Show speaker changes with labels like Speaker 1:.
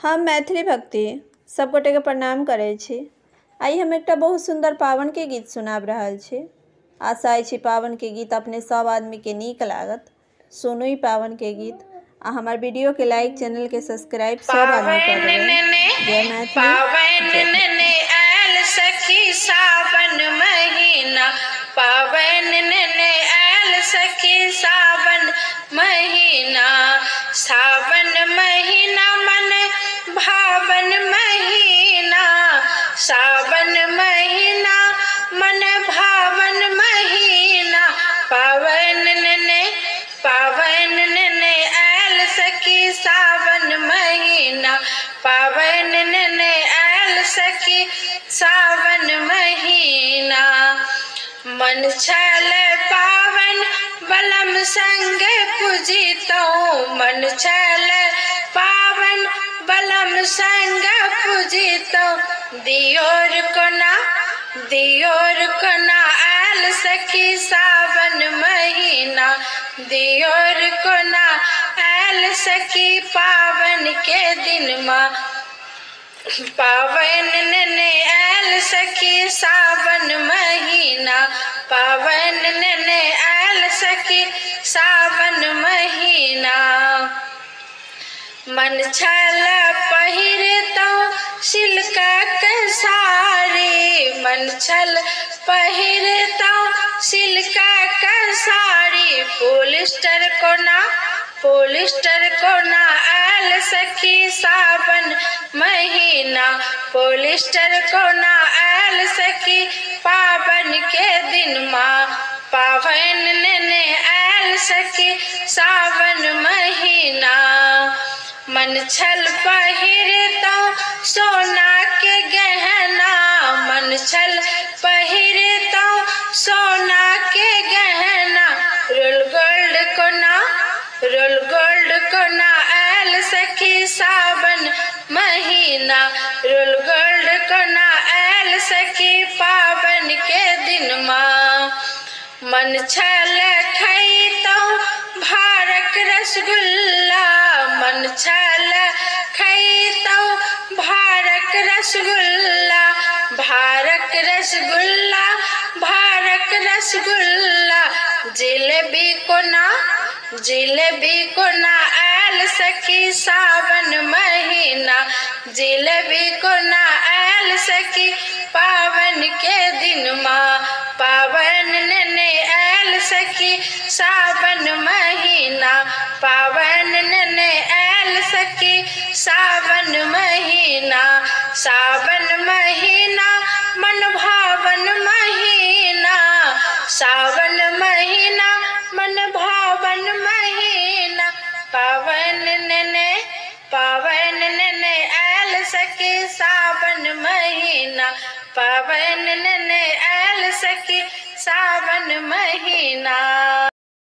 Speaker 1: हम मैथिली भक्ति सब गोटे के प्रणाम करे छी। आई हम एक बहुत सुंदर पावन के गीत सुनाब रहल छी। आशा छी पावन के गीत अपने सब आदमी के नीक लागत। सुनू ई पावन के गीत आ हमार वीडियो के लाइक, चैनल के सब्सक्राइब सब आदमी कर देबे। जय मैथिली।
Speaker 2: पावन आयल सखी सावन महीना, पावन आयल सखी सावन महीना, सावन महीना मन भावन महीना, सावन महीना मन भावन महीना, पावन आयल सखी सावन महीना, पावन आयल सखी सावन महीना। मन छल पावन बलम संग पूजितो, मन छल पावन बलम संग पूजितो, दियोर कोना आयल सखी सावन महीना, दियोर कोना आयल सखी पावन के दिन माँ, पावन आयल सखी सावन महीना, पावन आयल सखी सावन महीना। मन छल पहिरतो सिल्का के साड़ी, मन छल पहिरतो सिल्का के साड़ी, पोलिस्टर कोना आयल सखी सावन महीना, पोलिस्टर कोना आयल सखी पावन के दिन माँ, पावन आयल सखी सावन महीना। मन छल पहिरतो सोना के गहना, मन छल पहिरतो सोना के गहना, रोल गोल्ड कोना आयल सखी सावन महीना, रोल गोल्ड कोना आयल सखी पावन के दिन माँ। मन छल खैतो भारक रसगुल्ला, मन छल खैतो भारक रसगुल्ला, भारक रसगुल्ला, जिलेबी कोना आयल सखी सावन महीना, जिलेबी कोना आयल सखी पावन के दिन माँ, पावन आयल सखी सावन महीना, पावन आयल सखी सावन महीना, सावन महीना मन भावन महीना, सावन महीना मन भावन महीना, पावन आयल सखी सावन महीना, पावन आयल सखी सावन महीना।